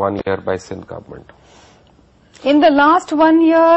1 year by Sindh government? In the last 1 year,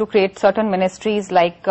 to create certain ministries like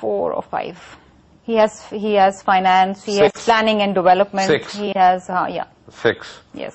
4 or 5. He has finance, he has planning and development. 6. He has 6. Yes.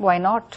Why not?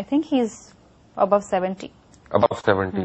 I think he is above 70. Above 70.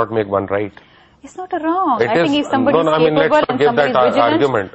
not make 1 right. It's not a wrong. It is. No, I mean, let's not give that argument.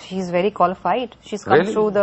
She is very qualified. She's come through the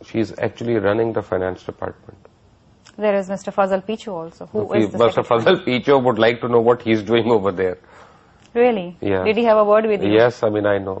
She is actually running the finance department. There is Mr. Fazal Picho also, who is the Mr. Fazal Picho would like to know what he is doing over there. Really? Yeah. Did he have a word with you? Yes, I mean I know.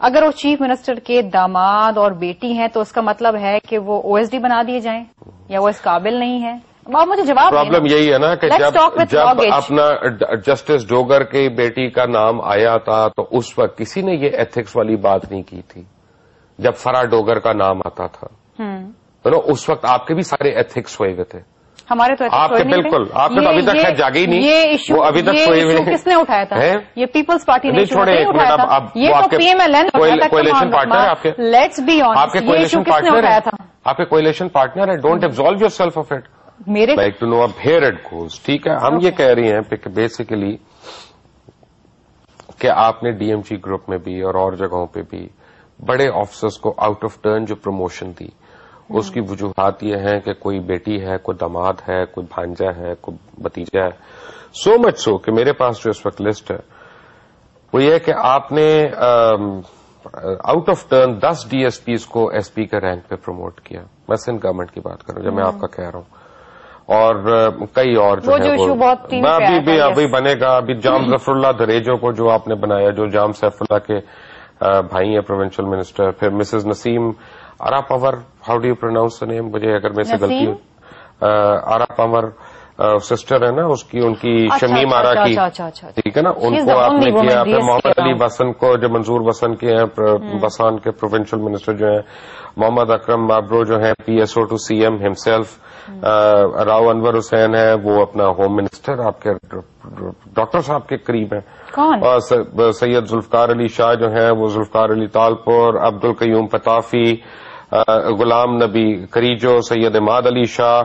اگر وہ chief minister کے داماد اور بیٹی ہیں تو اس کا مطلب ہے کہ وہ OSD بنا دیے جائیں یا وہ اس قابل نہیں ہے؟ آپ مجھے جواب دیں. پرابلم یہی ہے نا کہ جب اپنا جسٹس ڈوگر کی بیٹی کا نام آیا تھا تو اس وقت کسی نے یہ ایتھکس والی بات نہیں کی تھی. جب فرا ڈوگر کا نام آتا تھا اس وقت آپ کے بھی سارے ایتھکس ہوئے ہوئے تھے. ہمارے تو آپ کے بالکل آپ کے تو ابھی تک خیر جاگے ہی نہیں. یہ ایشو ابھی تک سوئے ہوئے کس نے اٹھایا تھا؟ یہ پیپلز پارٹی نے اٹھایا تھا. یہ تو PMLN کولیشن پارٹنر ہے آپ کے. Let's be honest. آپ کے کولیشن پارٹنر ہے. آپ کے کولیشن پارٹنر ہے. Don't absolve yourself of it. میرے لائک ٹو نو اب ہیئر اٹ گوز. ٹھیک ہے ہم یہ کہہ رہے ہیں کہ بیسیکلی کہ آپ نے DMG گروپ میں بھی اور جگہوں پہ بھی بڑے آفیسرز کو آؤٹ آف ٹرن جو پروموشن دی اس کی وجوہات یہ ہیں کہ کوئی بیٹی ہے, کوئی داماد ہے, کوئی بھانجا ہے, کوئی بھتیجا ہے. سو مچ سو کہ میرے پاس جو اس وقت لسٹ ہے وہ یہ کہ آپ نے آؤٹ آف ٹرن 10 DSPs کو SP کے رینک پہ پروموٹ کیا. میں سندھ گورنمنٹ کی بات کروں جب میں آپ کا کہہ رہا ہوں. اور کئی اور جو ہے ابھی بنے گا. ابھی جام ظفر اللہ دریجو کو جو آپ نے بنایا, جو جام سیف اللہ کے بھائی ہیں پروونشل منسٹر. پھر Mrs Naseem Ara Pawar, how do you pronounce the name, مجھے اگر میں سے غلطی آرا پاور سسٹر ہے نا اس کی, ان کی شمیم آرا کی, ٹھیک ہے نا, ان کو آپ نے کیا. پھر محمد علی وسن کو جو منظور وسن کے ہیں وسان کے پروونشل منسٹر جو ہیں. محمد اکرم بابرو جو ہیں PSO to CM himself. Rao Anwar Hussain ہے وہ اپنا ہوم منسٹر آپ کے ڈاکٹر صاحب کے قریب ہیں. اور سید ذوالفقار علی شاہ جو ہیں وہ ذوالفقار علی تالپور, عبد القیوم پتافی, غلام نبی کریجو, سید عماد علی شاہ.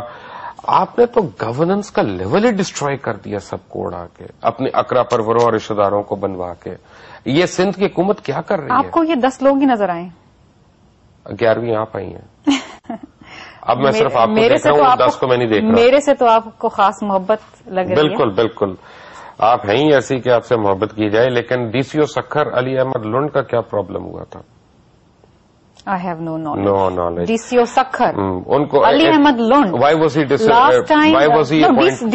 آپ نے تو گورننس کا لیول ہی ڈسٹروائے کر دیا سب کو اڑا کے, اپنے اقرا پروروں اور رشتہ داروں کو بنوا کے. یہ سندھ کی حکومت کیا کر رہی ہے؟ آپ کو یہ 10 لوگ ہی نظر آئے؟ 11ویں آپ آئی ہیں. اب میں صرف آپ کو دیکھ رہا ہوں, 10 کو میں نہیں دیکھ رہا. میرے سے تو آپ کو خاص محبت لگ رہی ہے. بالکل بالکل آپ ہیں ہی ایسی کہ آپ سے محبت کی جائے. لیکن DCO سکھر علی احمد لنڈ کا کیا پرابلم ہوا تھا؟ I have no knowledge. No knowledge. DCO Sukkur ان کو علی Ahmad لنڈ. Why was he last time? Why was he appointed?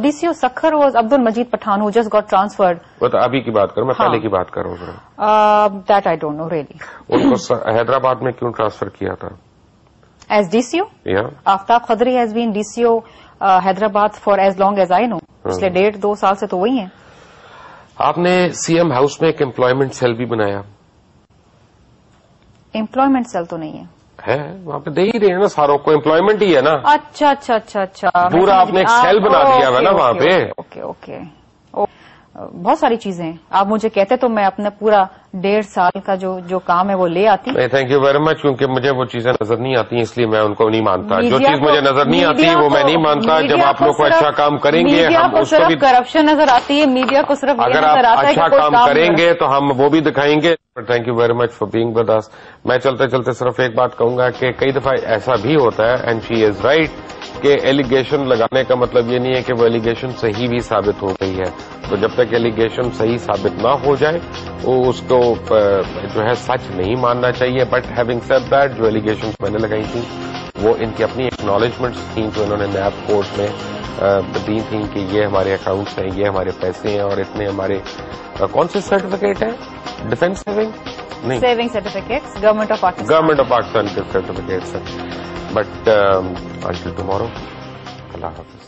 DCO Sukkur was Abdul Majid Pathan who just got transferred. وہ تو ابھی کی بات کروں, میں پہلے کی بات کروں ذرا. That I don't know really. ان کو حیدرآباد میں کیوں ٹرانسفر کیا تھا؟ As DCO? Yeah. Aftab قدری has been DCO Hyderabad for as long as I know. پچھلے 1.5-2 سال سے تو وہی ہیں. آپ نے CM ہاؤس میں ایک امپلائمنٹ سیل بھی بنایا. امپلائمنٹ سیل تو نہیں ہے وہاں پہ. دے ہی رہے ہیں نا ساروں کو, امپلائمنٹ ہی ہے نا. اچھا پورا آپ نے ایک سیل بنا دیا ہے نا وہاں پہ. اوکے بہت ساری چیزیں آپ مجھے کہتے تو میں اپنا پورا 1.5 سال کا جو کام ہے وہ لے آتی. تھینک یو ویری مچ, کیونکہ مجھے وہ چیزیں نظر نہیں آتی اس لیے میں ان کو نہیں مانتا. جو چیز مجھے نظر نہیں آتی وہ میں نہیں مانتا. جب آپ لوگ کو اچھا کام کریں گے ہم اس کو بھی, کرپشن نظر آتی ہے میڈیا کو, صرف اگر آپ اچھا کام کریں گے تو ہم وہ بھی دکھائیں گے. Thank you very much for being with us. میں چلتے چلتے صرف ایک بات کہوں گا کہ کئی دفعہ ایسا بھی ہوتا ہے, اینڈ شی از رائٹ, کہ ایلیگیشن لگانے کا مطلب یہ نہیں ہے کہ وہ ایلیگیشن صحیح بھی ثابت ہو گئی ہے. تو جب تک ایلیگیشن صحیح ثابت نہ ہو جائے وہ اس کو جو ہے سچ نہیں ماننا چاہیے. بٹ ہیونگ سیڈ دیٹ, جو ایلیگیشن میں نے لگائی تھیں وہ ان کی اپنی ایکنالجمنٹس تھیں جو انہوں نے نیب کورٹ میں دی تھیں کہ یہ ہمارے اکاؤنٹس ہیں, یہ ہمارے پیسے ہیں, اور اتنے ہمارے کون سے سرٹیفکیٹ ہیں, ڈیفینس سیونگ نہیں, saving certificates government of Pakistan کے سرٹیفکیٹس ہیں. بٹ انٹل ٹمارو, اللہ حافظ.